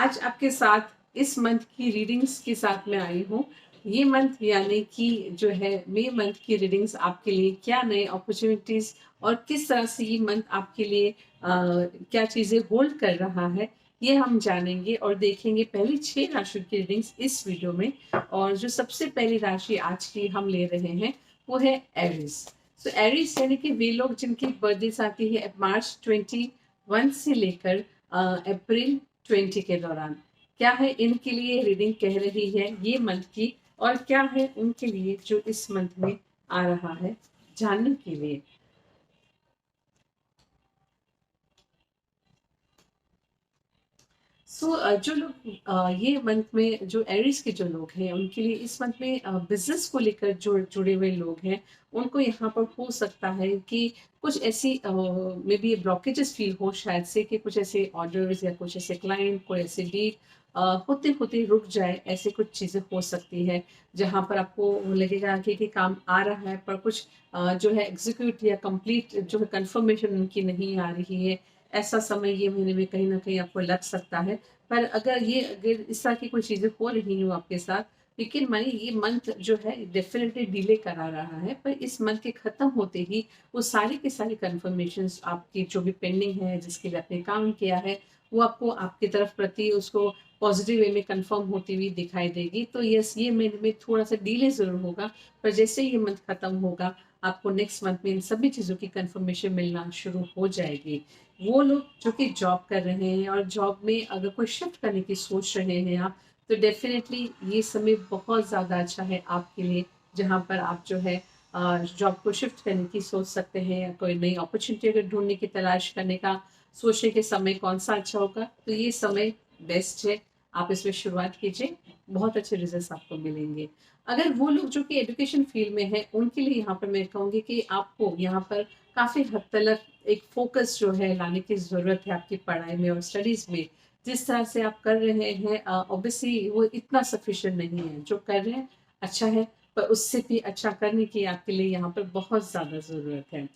आज आपके साथ इस मंथ की रीडिंग्स के साथ मैं आई हूँ। ये मंथ यानी कि जो है मई मंथ की रीडिंग्स आपके लिए क्या नए अपॉर्चुनिटीज और किस तरह से ये मंथ आपके लिए क्या चीजें होल्ड कर रहा है, ये हम जानेंगे और देखेंगे पहली 6 राशि की रीडिंग्स इस वीडियो में। और जो सबसे पहली राशि आज की हम ले रहे हैं वो है एरिस। तो एरिस यानी कि वे लोग जिनकी बर्थडे आती है मार्च 21 से लेकर अप्रैल 20 के दौरान। क्या है इनके लिए रीडिंग कह रही है ये मंथ की, और क्या है उनके लिए जो इस मंथ में आ रहा है, जानने के लिए। जो लोग ये मंथ में जो एरिस के जो लोग हैं उनके लिए इस मंथ में बिजनेस को लेकर जो जुड़े हुए लोग हैं, उनको यहाँ पर हो सकता है कि कुछ ऐसी मे बी ब्लॉकेजेस फील हो शायद से, कि कुछ ऐसे ऑर्डर्स या कुछ ऐसे क्लाइंट, कोई ऐसे डील होते होते रुक जाए, ऐसे कुछ चीज़ें हो सकती है जहाँ पर आपको लगेगा कि काम आ रहा है पर कुछ जो है एग्जीक्यूट या कंप्लीट जो है कंफर्मेशन उनकी नहीं आ रही है। ऐसा समय ये महीने में कहीं ना कहीं आपको लग सकता है। पर अगर इस तरह की कोई चीज़ें हो रही हो आपके साथ, लेकिन मानिए ये मंथ जो है डेफिनेटली डिले करा रहा है, पर इस मंथ के खत्म होते ही वो सारी की सारी कंफर्मेशन आपकी जो भी पेंडिंग है, जिसके लिए आपने काम किया है, वो आपको आपकी तरफ प्रति उसको पॉजिटिव वे में कंफर्म होती हुई दिखाई देगी। तो यस, ये महीने में थोड़ा सा डिले जरूर होगा, पर जैसे ये मंथ खत्म होगा आपको नेक्स्ट मंथ में इन सभी चीज़ों की कंफर्मेशन मिलना शुरू हो जाएगी। वो लोग जो कि जॉब कर रहे हैं और जॉब में अगर कोई शिफ्ट करने की सोच रहे हैं आप, तो डेफिनेटली ये समय बहुत ज़्यादा अच्छा है आपके लिए, जहाँ पर आप जो है जॉब को शिफ्ट करने की सोच सकते हैं, या कोई नई अपॉर्चुनिटी अगर ढूंढने की तलाश करने का सोचने के समय कौन सा अच्छा होगा, तो ये समय बेस्ट है। आप इसमें शुरुआत कीजिए, बहुत अच्छे रिजल्ट्स आपको मिलेंगे। अगर वो लोग जो कि एजुकेशन फील्ड में है उनके लिए यहाँ पर मैं कहूँगी कि आपको यहाँ पर काफ़ी हद तक एक फोकस जो है लाने की ज़रूरत है आपकी पढ़ाई में और स्टडीज़ में। जिस तरह से आप कर रहे हैं ऑब्वियसली वो इतना सफिशिएंट नहीं है, जो कर रहे हैं अच्छा है, पर उससे भी अच्छा करने की आपके लिए यहाँ पर बहुत ज़्यादा ज़रूरत है।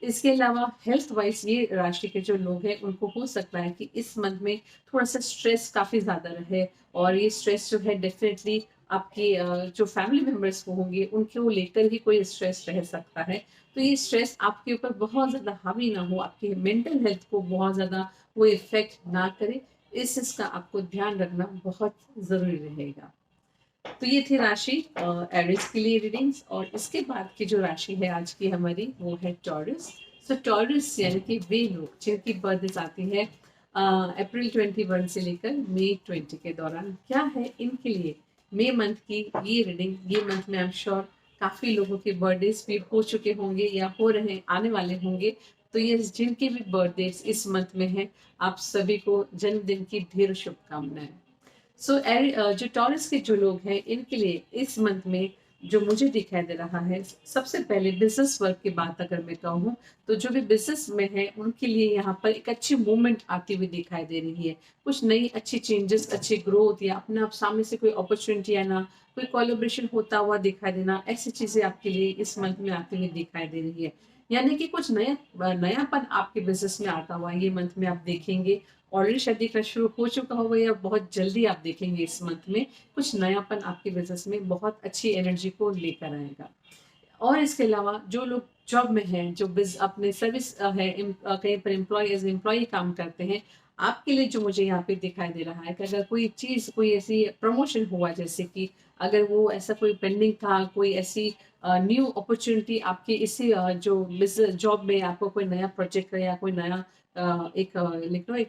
इसके अलावा हेल्थ वाइज ये राशि के जो लोग हैं उनको हो सकता है कि इस मंथ में थोड़ा सा स्ट्रेस काफ़ी ज़्यादा रहे, और ये स्ट्रेस जो है डेफिनेटली आपकी जो फैमिली मेम्बर्स को होंगे उनको लेकर ही कोई स्ट्रेस रह सकता है। तो ये स्ट्रेस आपके ऊपर बहुत ज़्यादा हावी ना हो, आपकी मेंटल हेल्थ को बहुत ज़्यादा वो इफेक्ट ना करे, इस चीज़ का आपको ध्यान रखना बहुत ज़रूरी रहेगा। तो ये थी राशि एरिस के लिए रीडिंग्स। और इसके बाद की जो राशि है आज की हमारी वो है टॉरस। सो टॉरस यानी कि वे लोग जिनकी बर्थडे आती है अप्रैल 21 से लेकर मई 20 के दौरान। क्या है इनके लिए मई मंथ की ये रीडिंग। ये मंथ में आई एम श्योर काफी लोगों के बर्थडेज भी हो चुके होंगे या हो रहे आने वाले होंगे। तो ये जिनके भी बर्थडे इस मंथ में है, आप सभी को जन्मदिन की ढेर शुभकामनाएं। जो टॉरस के जो लोग हैं इनके लिए इस मंथ में जो मुझे दिखाई दे रहा है, सबसे पहले बिजनेस वर्क की बात अगर मैं कहूँ, तो जो भी बिजनेस में है उनके लिए यहाँ पर एक अच्छी मूवमेंट आती हुई दिखाई दे रही है। कुछ नई अच्छी चेंजेस, अच्छी ग्रोथ, या अपने आप सामने से कोई अपॉर्चुनिटी आना, कोई कोलैबोरेशन होता हुआ दिखाई देना, ऐसी चीजें आपके लिए इस मंथ में आती हुई दिखाई दे रही है। यानी कि कुछ नयापन आपके बिजनेस में आता हुआ ये मंथ में आप देखेंगे। ऑलरेडी शायद देखना शुरू हो चुका होगा या बहुत जल्दी आप देखेंगे इस मंथ में कुछ नयापन आपके बिजनेस में बहुत अच्छी एनर्जी को लेकर आएगा। और इसके अलावा जो लोग जॉब में हैं, जो अपने सर्विस है कहीं पर एम्प्लॉय एज एम्प्लॉय काम करते हैं, आपके लिए जो मुझे यहाँ पे दिखाई दे रहा है कि अगर कोई चीज़, कोई ऐसी प्रमोशन हुआ, जैसे कि अगर वो ऐसा कोई पेंडिंग था, कोई ऐसी न्यू अपॉर्चुनिटी आपके इसी जो बिजनेस जॉब में आपको कोई नया प्रोजेक्ट या कोई नया एक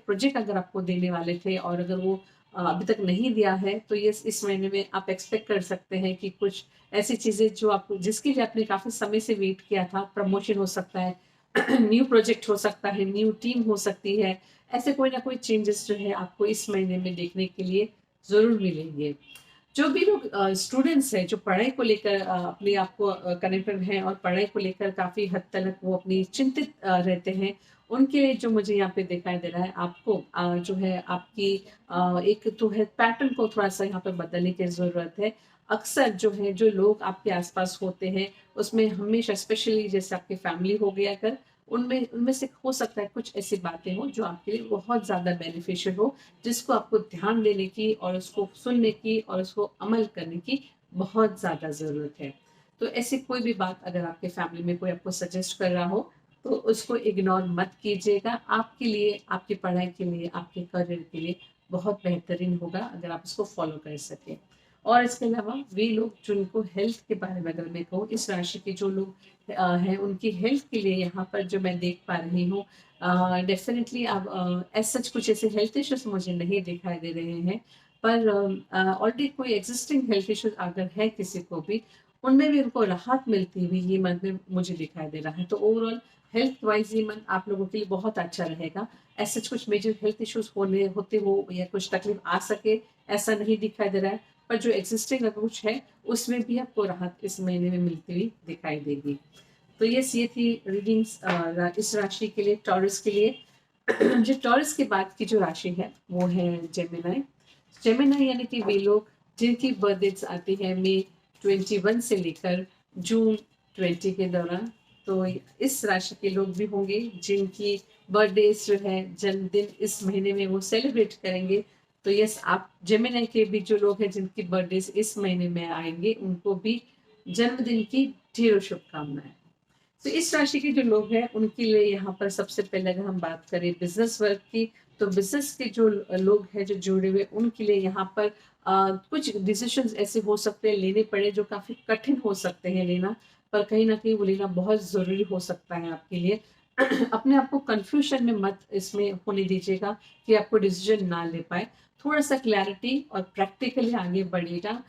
प्रोजेक्ट अगर आपको देने वाले थे और अगर वो अभी तक नहीं दिया है, तो ये इस महीने में आप एक्सपेक्ट कर सकते हैं कि कुछ ऐसी चीजें जो आपको, जिसके लिए आपने काफी समय से वेट किया था, प्रमोशन हो सकता है, न्यू प्रोजेक्ट हो सकता है, न्यू टीम हो सकती है। ऐसे कोई ना कोई चेंजेस जो है आपको इस महीने में देखने के लिए जरूर मिलेंगे। जो भी लोग स्टूडेंट्स हैं, जो पढ़ाई को लेकर अपने आप को कनेक्टेड हैं और पढ़ाई को लेकर काफी हद तक वो अपनी चिंतित रहते हैं, उनके लिए जो मुझे यहाँ पे दिखाई दे रहा है, आपको जो है आपकी एक तो है पैटर्न को थोड़ा सा यहाँ पे बदलने की जरूरत है। अक्सर जो है जो लोग आपके आसपास होते हैं उसमें हमेशा, स्पेशली जैसे आपकी फैमिली हो गया, अगर उनमें उनमें से हो सकता है कुछ ऐसी बातें हो जो आपके लिए बहुत ज़्यादा बेनिफिशियल हो, जिसको आपको ध्यान देने की और उसको सुनने की और उसको अमल करने की बहुत ज़्यादा ज़रूरत है। तो ऐसी कोई भी बात अगर आपके फैमिली में कोई आपको सजेस्ट कर रहा हो, तो उसको इग्नोर मत कीजिएगा। आपके लिए, आपकी पढ़ाई के लिए, आपके करियर के लिए बहुत बेहतरीन होगा अगर आप इसको फॉलो कर सकें। और इसके अलावा वे लोग जिनको हेल्थ के बारे में अगर मैं कहूँ, इस राशि के जो लोग हैं उनकी हेल्थ के लिए यहाँ पर जो मैं देख पा रही हूँ, डेफिनेटली आप एज सच कुछ ऐसे हेल्थ इश्यूज मुझे नहीं दिखाई दे रहे हैं, पर ऑलरेडी कोई एग्जिस्टिंग हेल्थ इश्यूज अगर है किसी को भी, उनमें भी उनको राहत मिलती हुई ये मंथ में मुझे दिखाई दे रहा है। तो ओवरऑल हेल्थ वाइज ये मंथ आप लोगों के लिए बहुत अच्छा रहेगा। ऐसे कुछ मेजर हेल्थ इश्यूज होने होते हो या कुछ तकलीफ आ सके, ऐसा नहीं दिखाई दे रहा है, पर जो एग्जिस्टिंग अगर कुछ है उसमें भी आपको राहत इस महीने में मिलती हुई दिखाई देगी। तो ये थी रीडिंग्स इस राशि के लिए, टॉरस के लिए। जो टॉरस के बाद की जो राशि है वो है जेमिनाई। जेमिनाई यानी कि वे लोग जिनकी बर्थ डेट्स आती है मई 21 से लेकर जून 20 के दौरान। तो इस राशि के लोग भी होंगे जिनकी बर्थडेज जो है, जन्मदिन इस महीने में वो सेलिब्रेट करेंगे। तो यस, आप जेमिनाई के भी जो लोग हैं जिनकी बर्थडेज इस महीने में आएंगे, उनको भी जन्मदिन की ढेरों शुभकामनाएं। तो इस राशि के जो लोग हैं उनके लिए यहाँ पर सबसे पहले अगर हम बात करें बिजनेस वर्क की, तो बिजनेस के जो लोग हैं जो जुड़े हुए, उनके लिए यहाँ पर कुछ डिसीजंस ऐसे हो सकते हैं लेने पड़े जो काफी कठिन हो सकते हैं लेना, पर कहीं ना कहीं वो लेना बहुत जरूरी हो सकता है आपके लिए। अपने आप को कंफ्यूजन में मत इसमें होने दीजिएगा कि आपको डिसीजन ना ले पाए। थोड़ा सा क्लैरिटी और प्रैक्टिकली आगे बढ़िएगा।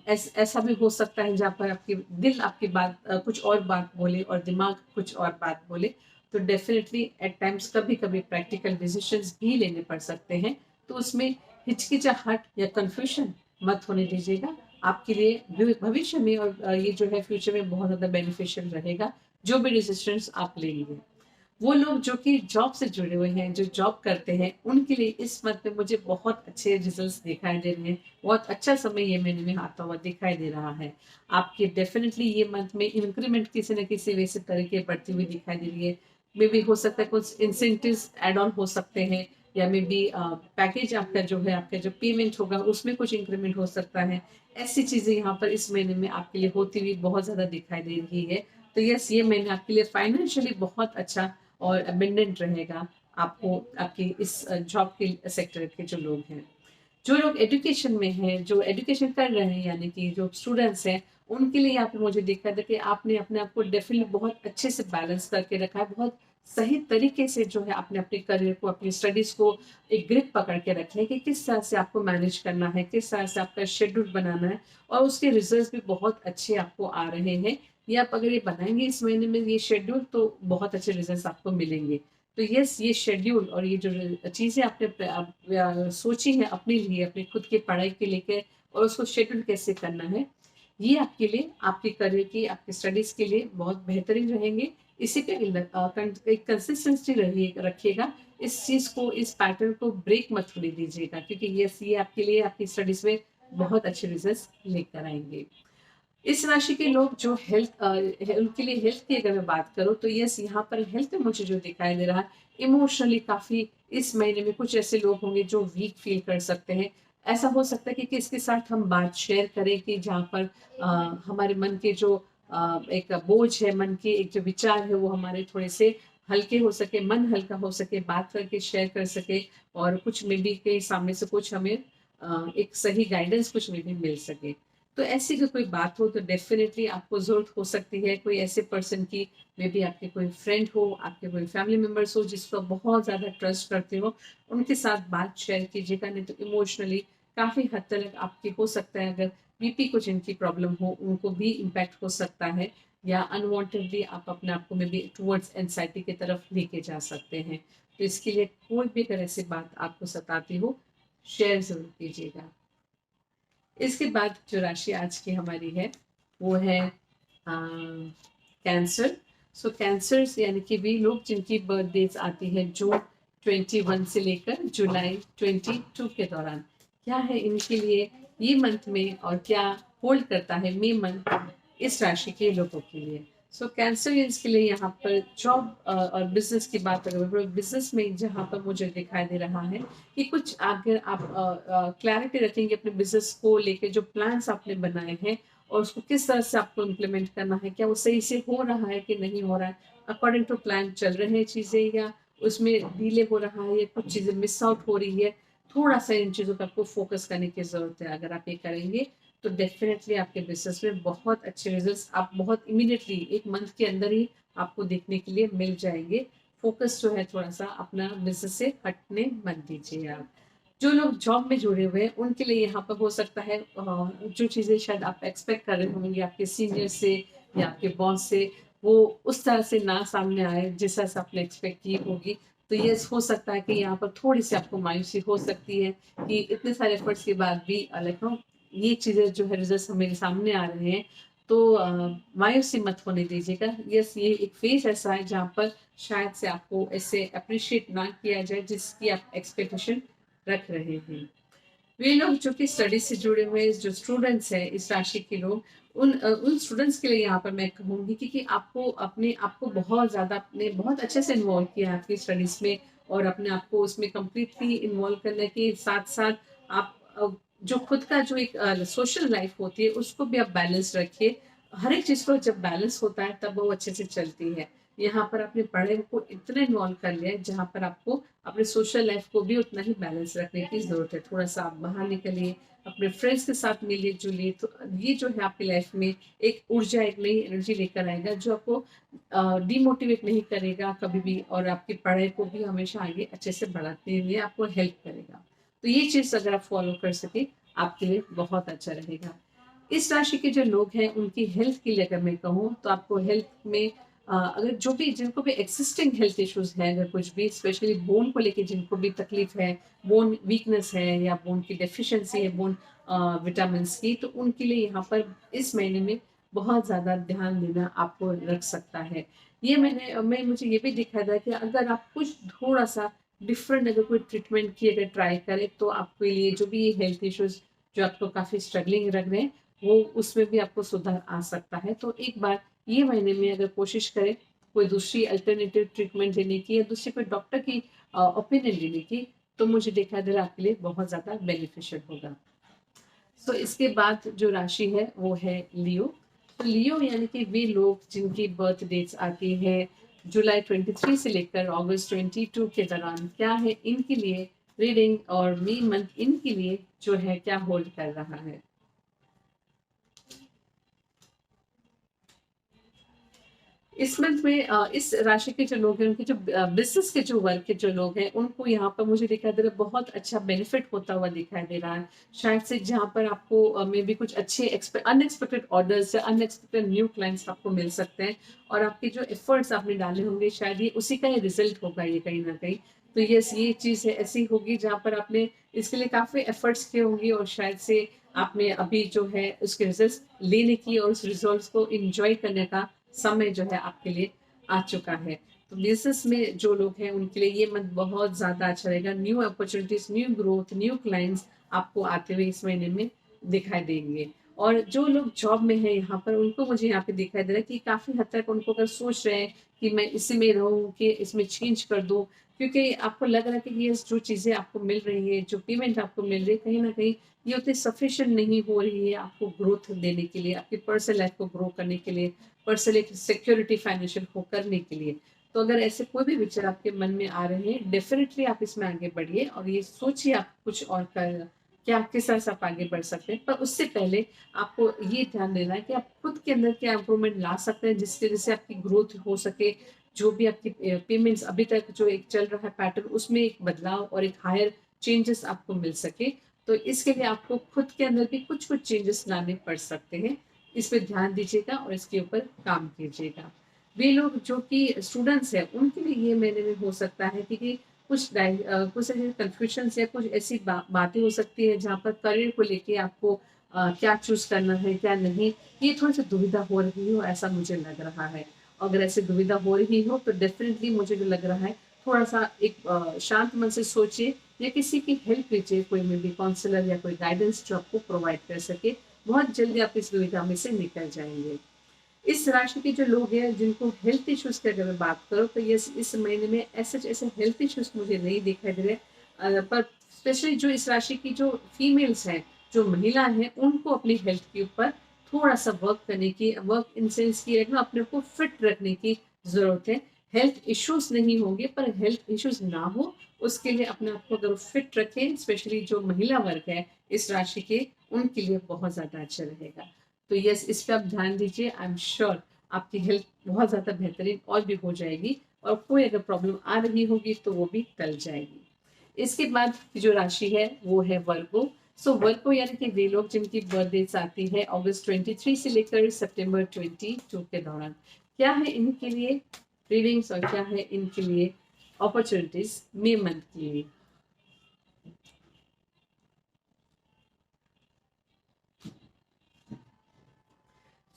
ऐसा भी हो सकता है जहाँ पर आपकी दिल आपकी बात कुछ और बात बोले और दिमाग कुछ और बात बोले, तो डेफिनेटली एट टाइम्स कभी कभी प्रैक्टिकल डिसीजंस भी लेने पड़ सकते हैं। तो उसमें हिचकिचाहट या कंफ्यूजन मत होने दीजिएगा। आपके लिए भविष्य में और ये जो है फ्यूचर में बहुत ज़्यादा बेनिफिशियल रहेगा जो भी डिसीजंस आप लेंगे। वो लोग जो कि जॉब से जुड़े हुए हैं, जो जॉब करते हैं, उनके लिए इस मंथ में मुझे बहुत अच्छे रिजल्ट्स दिखाई दे रहे हैं। बहुत अच्छा समय ये महीने में आता हुआ दिखाई दे रहा है। आपके डेफिनेटली ये मंथ में इंक्रीमेंट किसी न किसी वैसे तरीके बढ़ती हुई दिखाई दे रही है। मे बी हो सकता है कुछ इंसेंटिव्स एड ऑन हो सकते हैं, या मे बी पैकेज आपका जो है, आपका जो पेमेंट होगा उसमें कुछ इंक्रीमेंट हो सकता है। ऐसी चीजें यहाँ पर इस महीने में आपके लिए होती हुई बहुत ज्यादा दिखाई दे रही है। तो यस, ये महीना आपके लिए फाइनेंशियली बहुत अच्छा और अबेंडेंट रहेगा। आपको आपकी इस जॉब के सेक्टर के जो लोग हैं, जो लोग एजुकेशन में हैं, जो एजुकेशन कर रहे हैं, यानी कि जो स्टूडेंट्स हैं, उनके लिए यहाँ पे मुझे दिखा था कि आपने अपने आप को डेफिनेटली बहुत अच्छे से बैलेंस करके रखा है। बहुत सही तरीके से जो है आपने अपने करियर को, अपनी स्टडीज को एक ग्रिप पकड़ के रखे है कि किस तरह से आपको मैनेज करना है, किस तरह से आपका शेड्यूल बनाना है, और उसके रिजल्ट भी बहुत अच्छे आपको आ रहे हैं। ये आप अगर ये बनाएंगे इस महीने में ये शेड्यूल, तो बहुत अच्छे रिजल्ट आपको मिलेंगे। तो यस, ये शेड्यूल और ये जो चीज़ें आपने सोची है अपने लिए, अपने खुद की पढ़ाई के लेके, और उसको शेड्यूल कैसे करना है, ये आपके लिए, आपके करियर की, आपकी स्टडीज के लिए बहुत बेहतरीन रहेंगे। इसी पे एक कंसिस्टेंसी रखिएगा। इस चीज को, इस पैटर्न को ब्रेक मत होने दीजिएगा, क्योंकि ये आपके लिए आपकी स्टडीज में बहुत अच्छे रिजल्ट लेकर आएंगे। इस राशि के लोग जो उनके लिए हेल्थ की अगर मैं बात करूं, तो यस, यहाँ पर हेल्थ में मुझे जो दिखाई दे रहा है, इमोशनली काफी इस महीने में कुछ ऐसे लोग होंगे जो वीक फील कर सकते हैं। ऐसा हो सकता है कि किसके साथ हम बात शेयर करें कि जहाँ पर हमारे मन के जो एक बोझ है, मन के एक जो विचार है, वो हमारे थोड़े से हल्के हो सके, मन हल्का हो सके, बात करके शेयर कर सके, और कुछ में भी के सामने से कुछ हमें एक सही गाइडेंस कुछ में भी मिल सके। तो ऐसी अगर कोई बात हो, तो डेफिनेटली आपको जरूरत हो सकती है कोई ऐसे पर्सन की, मे बी आपके कोई फ्रेंड हो, आपके कोई फैमिली मेंबर्स हो जिसको आप बहुत ज़्यादा ट्रस्ट करते हो, उनके साथ बात शेयर कीजिएगा। नहीं तो इमोशनली काफ़ी हद तक आपकी हो सकता है, अगर बीपी कुछ इनकी प्रॉब्लम हो, उनको भी इम्पैक्ट हो सकता है, या अनवांटेडली आप अपने आप को मे बी टूवर्ड्स एनजाइटी की तरफ लेके जा सकते हैं। तो इसके लिए कोई भी अगर ऐसी बात आपको सताती हो, शेयर जरूर कीजिएगा। इसके बाद जो राशि आज की हमारी है वो है कैंसर। सो कैंसर यानी कि वे लोग जिनकी बर्थ डेज आती है जून 21 से लेकर जुलाई 22 के दौरान। क्या है इनके लिए ये मंथ में, और क्या होल्ड करता है मई मंथ इस राशि के लोगों के लिए। सो कैंसरियंस के लिए यहाँ पर जॉब और बिजनेस की बात अगर बिजनेस में जहाँ पर मुझे दिखाई दे रहा है कि कुछ अगर आप क्लैरिटी रखेंगे अपने बिजनेस को लेके, जो प्लान्स आपने बनाए हैं और उसको किस तरह से आपको इम्प्लीमेंट करना है, क्या वो सही से हो रहा है कि नहीं हो रहा है, अकॉर्डिंग टू प्लान चल रहे हैं चीज़ें या उसमें डिले हो रहा है या कुछ चीज़ें मिस आउट हो रही है, थोड़ा सा इन चीज़ों पर आपको फोकस करने की ज़रूरत है। अगर आप ये करेंगे तो डेफिनेटली आपके बिजनेस में बहुत अच्छे रिजल्ट्स आप बहुत इमीडिएटली एक मंथ के अंदर ही आपको देखने के लिए मिल जाएंगे। फोकस जो है थोड़ा सा अपना बिजनेस से हटने मत दीजिए आप। जो लोग जॉब में जुड़े हुए हैं उनके लिए यहाँ पर हो सकता है जो चीज़ें शायद आप एक्सपेक्ट कर रहे होंगे आपके सीनियर से या आपके बॉस से, वो उस तरह से ना सामने आए जिस तरह से आपने एक्सपेक्ट की होगी। तो ये हो सकता है कि यहाँ पर थोड़ी सी आपको मायूसी हो सकती है कि इतने सारे एफर्ट्स के बाद भी लाइक ये चीज़ें जो है रिजल्ट मेरे सामने आ रहे हैं। तो मायूसी मत होने दीजिएगा। यस, ये एक फेज ऐसा है जहाँ पर शायद से आपको ऐसे अप्रिशिएट ना किया जाए जिसकी आप एक्सपेक्टेशन रख रहे हैं। वे लोग जो कि स्टडी से जुड़े हुए जो स्टूडेंट्स हैं इस राशि के लोग, उन स्टूडेंट्स के लिए यहाँ पर मैं कहूँगी कि आपको अपने आप को बहुत ज़्यादा अपने बहुत अच्छे से इन्वॉल्व किया है आपकी स्टडीज़ में और अपने आप को उसमें कम्प्लीटली इन्वॉल्व करने के साथ साथ आप जो खुद का जो एक सोशल लाइफ होती है उसको भी आप बैलेंस रखिए। हर एक चीज़ को जब बैलेंस होता है तब वो अच्छे से चलती है। यहाँ पर आपने पढ़ाई को इतना इन्वॉल्व कर लिया है जहाँ पर आपको अपने सोशल लाइफ को भी उतना ही बैलेंस रखने की ज़रूरत है। थोड़ा सा आप बाहर निकलिए, अपने फ्रेंड्स के साथ मिलिए जुलिए, तो ये जो है आपकी लाइफ में एक ऊर्जा, एक नई एनर्जी लेकर आएगा जो आपको डिमोटिवेट नहीं करेगा कभी भी और आपकी पढ़ाई को भी हमेशा आगे अच्छे से बढ़ाते हुए आपको हेल्प करेगा। तो ये चीज़ अगर आप फॉलो कर सके आपके लिए बहुत अच्छा रहेगा। इस राशि के जो लोग हैं उनकी हेल्थ के लिए अगर मैं कहूँ तो आपको हेल्थ में अगर जो भी जिनको भी एक्सिस्टिंग हेल्थ इश्यूज हैं, अगर कुछ भी स्पेशली बोन को लेके जिनको भी तकलीफ है, बोन वीकनेस है या बोन की डेफिशिएंसी है, बोन विटामिन की, तो उनके लिए यहाँ पर इस महीने में बहुत ज़्यादा ध्यान देना आपको रख सकता है। ये मैं मुझे ये भी दिखा था कि अगर आप कुछ थोड़ा सा डिफरेंट अगर कोई ट्रीटमेंट की अगर ट्राई करें तो आपके लिए जो भी हेल्थ इश्यूज जो आपको काफ़ी स्ट्रगलिंग लग रहे हैं वो उसमें भी आपको सुधार आ सकता है। तो एक बार ये महीने में अगर कोशिश करें कोई दूसरी अल्टरनेटिव ट्रीटमेंट लेने की या दूसरे कोई डॉक्टर की ओपिनियन लेने की, तो मुझे देखा दे रहा आपके लिए बहुत ज़्यादा बेनिफिशियल होगा। सो इसके बाद जो राशि है वो है लियो। तो लियो यानी कि वे लोग जिनकी बर्थ डेट्स आती है जुलाई 23 से लेकर अगस्त 22 के दौरान, क्या है इनके लिए रीडिंग और मई मंथ इनके लिए जो है क्या होल्ड कर रहा है। इस मंथ में इस राशि के जो लोग हैं उनके जो बिजनेस के जो वर्क के जो लोग हैं उनको यहाँ पर मुझे दिखाई दे रहा है बहुत अच्छा बेनिफिट होता हुआ दिखाई दे रहा है। शायद से जहाँ पर आपको मे बी कुछ अच्छे अनएक्सपेक्टेड ऑर्डर्स या अनएक्सपेक्टेड न्यू क्लाइंट्स आपको मिल सकते हैं और आपके जो एफर्ट्स आपने डाले होंगे शायद ये उसी का ही रिजल्ट होगा ये कहीं ना कहीं। तो यस, ये चीज़ है ऐसी होगी जहाँ पर आपने इसके लिए काफ़ी एफर्ट्स किए होंगे और शायद से आपने अभी जो है उसके रिजल्ट लेने की और उस रिजल्ट को इंजॉय करने का समय जो है आपके लिए आ चुका है। तो बिजनेस में जो लोग हैं उनके लिए ये मंथ बहुत ज़्यादा अच्छा रहेगा। New opportunities, new growth, new clients आपको आते हुए इस महीने में दिखाई देंगे। और जो लोग जॉब में हैं यहाँ पर उनको मुझे यहाँ पे दिखाई दे रहा है कि काफ़ी हद तक उनको अगर सोच रहे हैं कि मैं इसी में रहूँ कि इसमें चेंज कर दूँ, क्योंकि आपको लग रहा है कि ये जो चीज़ें आपको मिल रही है, जो पेमेंट आपको मिल रही है, कहीं ना कहीं ये उतनी सफिशिएंट नहीं हो रही है आपको ग्रोथ देने के लिए, आपकी पर्सनल लाइफ को ग्रो करने के लिए, पर्सनल एक सिक्योरिटी फाइनेंशियल को करने के लिए। तो अगर ऐसे कोई भी विचार आपके मन में आ रहे हैं डेफिनेटली आप इसमें आगे बढ़िए और ये सोचिए आप कुछ और कर क्या किस तरह से आप आगे बढ़ सकते हैं। पर उससे पहले आपको ये ध्यान देना है कि आप खुद के अंदर क्या इम्प्रूवमेंट ला सकते हैं जिसकी वजह से आपकी ग्रोथ हो सके। जो भी आपकी पेमेंट्स अभी तक जो एक चल रहा है पैटर्न उसमें एक बदलाव और एक हायर चेंजेस आपको मिल सके। तो इसके लिए आपको खुद के अंदर भी कुछ कुछ चेंजेस लाने पड़ सकते हैं। इस पे ध्यान दीजिएगा और इसके ऊपर काम कीजिएगा। वे लोग जो कि स्टूडेंट्स हैं उनके लिए ये महीने में हो सकता है कि कुछ ऐसे कन्फ्यूजन या कुछ ऐसी बातें हो सकती है जहाँ पर करियर को लेके आपको क्या चूज करना है क्या नहीं, ये थोड़ी सी दुविधा हो रही हो ऐसा मुझे लग रहा है। अगर ऐसी दुविधा हो रही हो तो डेफिनेटली मुझे जो लग रहा है थोड़ा सा एक शांत मन से सोचिए या किसी की हेल्प लीजिए, कोई मे बी काउंसलर या कोई गाइडेंस जो आपको प्रोवाइड कर सके। बहुत जल्दी आप इस दुविधा में से निकल जाएंगे। इस राशि के जो लोग हैं जिनको हेल्थ इश्यूज की अगर मैं बात करूँ तो ये इस महीने में ऐसे हेल्थ इश्यूज मुझे नहीं दिखाई दे रहे। पर स्पेशली जो इस राशि की जो फीमेल्स हैं, जो महिला हैं, उनको अपनी हेल्थ के ऊपर थोड़ा सा वर्क करने की, वर्क इन सेंस की ना अपने को फिट रखने की जरूरत है। हेल्थ इश्यूज नहीं होंगे पर हेल्थ इश्यूज ना हो उसके लिए अपने आप को अगर फिट रखें, स्पेशली जो महिला वर्ग है इस राशि के, उनके लिए बहुत ज्यादा अच्छा रहेगा। तो यस, इस पे आप ध्यान दीजिए। आई एम श्योर आपकी हेल्थ बहुत ज़्यादा बेहतरीन और भी हो जाएगी, और कोई अगर प्रॉब्लम आ रही होगी तो वो भी टल जाएगी। इसके बाद की जो राशि है वो है वर्गो। सो वर्गो यानी कि वे लोग जिनकी बर्थ डेट्स आती है अगस्त 23 से लेकर सितंबर 22 के दौरान। क्या है इनके लिए रीडिंग्स और क्या है इनके लिए अपॉर्चुनिटीज मई मंथ के लिए।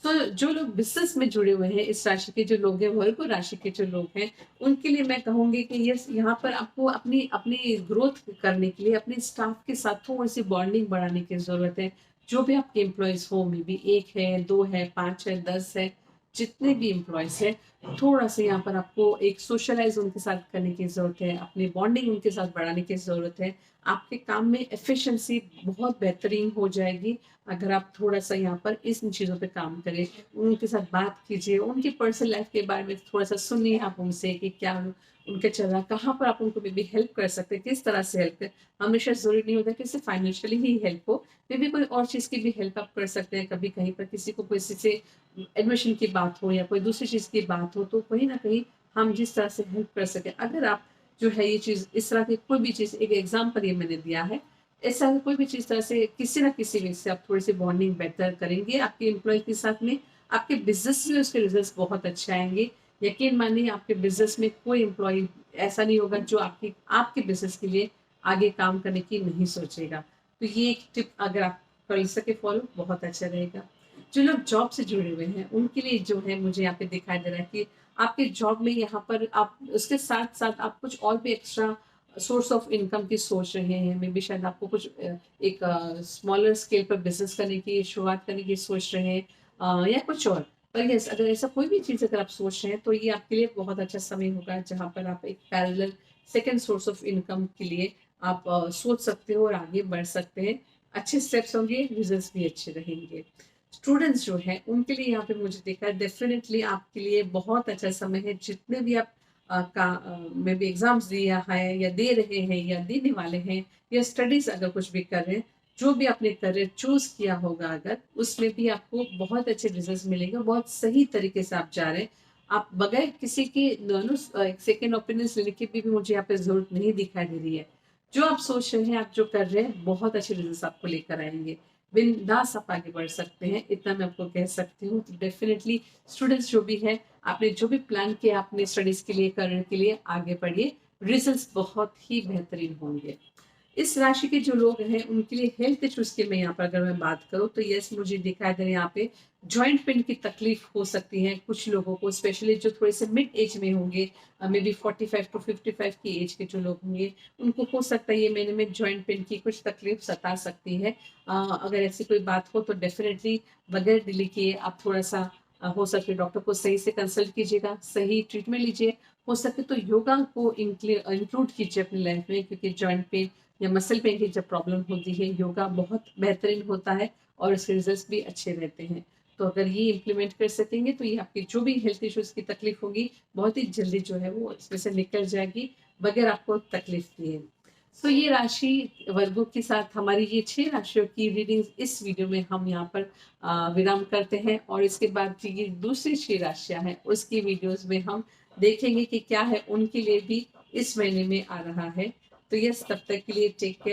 तो जो लोग बिजनेस में जुड़े हुए हैं इस राशि के जो लोग हैं, वर्ग राशि के जो लोग हैं, उनके लिए मैं कहूंगी कि ये यहाँ पर आपको अपनी अपनी ग्रोथ करने के लिए अपने स्टाफ के साथ थोड़ी सी बॉन्डिंग बढ़ाने की जरूरत है। जो भी आपके एम्प्लॉयज हो, मे बी 1 है 2 है 5 है 10 है, जितने भी एम्प्लॉयज है, थोड़ा सा यहाँ पर आपको एक सोशलाइज उनके साथ करने की जरूरत है, अपनी बॉन्डिंग उनके साथ बढ़ाने की जरूरत है। आपके काम में एफिशिएंसी बहुत बेहतरीन हो जाएगी अगर आप थोड़ा सा यहाँ पर इन चीज़ों पे काम करें। उनके साथ बात कीजिए, उनकी पर्सनल लाइफ के बारे में थोड़ा सा सुनिए आप उनसे कि क्या उनका चल रहा है, कहाँ पर आप उनको मे बी हेल्प कर सकते हैं, किस तरह से हेल्प करें। हमेशा जरूरी नहीं होता कि सिर्फ फाइनेंशियली ही हेल्प हो, मे बी कोई और चीज़ की भी हेल्प आप कर सकते हैं। कभी कहीं पर किसी को किसी से एडमिशन की बात हो या कोई दूसरी चीज़ की बात हो, तो कहीं ना कहीं हम जिस तरह से हेल्प कर सकें, अगर आप जो है ये चीज़ इस तरह की कोई भी चीज़, एक एग्जाम्पल ये मैंने दिया है, ऐसा कोई भी चीज़ तरह से किसी ना किसी वे से आप थोड़ी सी बॉन्डिंग बेटर करेंगे आपके एम्प्लॉय के साथ में, आपके बिजनेस में उसके रिजल्ट्स बहुत अच्छे आएंगे। यकीन मानिए आपके बिजनेस में कोई एम्प्लॉय ऐसा नहीं होगा जो आपकी आपके बिजनेस के लिए आगे काम करने की नहीं सोचेगा। तो ये एक टिप अगर आप कर सके फॉलो, बहुत अच्छा रहेगा। जो लोग जॉब से जुड़े हुए हैं उनके लिए जो है मुझे यहाँ पे दिखाई दे रहा है कि आपके जॉब में यहाँ पर आप उसके साथ साथ आप कुछ और भी एक्स्ट्रा सोर्स ऑफ इनकम की सोच रहे हैं। मे बी शायद आपको कुछ एक स्मॉलर स्केल पर बिजनेस करने की शुरुआत करने की सोच रहे हैं, या कुछ और। पर यस, अगर ऐसा कोई भी चीज़ अगर आप सोच रहे हैं तो ये आपके लिए बहुत अच्छा समय होगा जहाँ पर आप एक parallel second source of income के लिए आप सोच सकते हो और आगे बढ़ सकते हैं। अच्छे स्टेप्स होंगे, रिजल्ट्स भी अच्छे रहेंगे। स्टूडेंट्स जो है उनके लिए यहाँ पे मुझे देखा है डेफिनेटली आपके लिए बहुत अच्छा समय है। जितने भी आप में भी एग्जाम्स दिया है या दे रहे हैं या देने वाले हैं, या स्टडीज अगर कुछ भी कर रहे हैं, जो भी आपने करियर चूज किया होगा अगर उसमें भी आपको बहुत अच्छे रिजल्ट मिलेंगे, बहुत सही तरीके से आप जा रहे हैं। आप बगैर किसी की एक सेकेंड ओपिनियन लेने की भी मुझे यहाँ पे जरूरत नहीं दिखाई दे रही है। जो आप सोच रहे हैं, आप जो कर रहे हैं, बहुत अच्छे रिजल्ट आपको लेकर आएंगे। बिंदास आप आगे बढ़ सकते हैं, इतना मैं आपको कह सकती हूँ। तो डेफिनेटली स्टूडेंट्स जो भी है, आपने जो भी प्लान किया अपने स्टडीज के लिए, करियर के लिए, आगे बढ़िए, रिजल्ट्स बहुत ही बेहतरीन होंगे। इस राशि के जो लोग हैं उनके लिए हेल्थ इश्यूज की मैं यहाँ पर अगर मैं बात करूँ तो यस, मुझे दिखाई दे रहा है यहाँ पे जॉइंट पेन की तकलीफ हो सकती है कुछ लोगों को, स्पेशली जो थोड़े से मिड एज में होंगे, मे बी 45 to 55 की एज के जो लोग होंगे, उनको हो सकता है ये महीने में जॉइंट पेन की कुछ तकलीफ सता सकती है। अगर ऐसी कोई बात हो तो डेफिनेटली बगैर डिले किए आप थोड़ा सा हो सके डॉक्टर को सही से कंसल्ट कीजिएगा, सही ट्रीटमेंट लीजिए। हो सके तो योगा को इंक्लूड कीजिए अपनी लाइफ में, क्योंकि जॉइंट पेन या मसल पेन की जब प्रॉब्लम होती है, योगा बहुत बेहतरीन होता है और उसके रिजल्ट्स भी अच्छे रहते हैं। तो अगर ये इम्प्लीमेंट कर सकेंगे तो ये आपकी जो भी हेल्थ इश्यूज की तकलीफ होगी बहुत ही जल्दी जो है वो इसमें से निकल जाएगी, बगैर आपको तकलीफ दिए। तो ये राशि वर्गों के साथ हमारी ये 6 राशियों की रीडिंग इस वीडियो में हम यहाँ पर विराम करते हैं, और इसके बाद जो ये दूसरी 6 राशियां हैं उसकी वीडियोस में हम देखेंगे कि क्या है उनके लिए भी इस महीने में आ रहा है। तो यस, तब तक के लिए टेक केयर।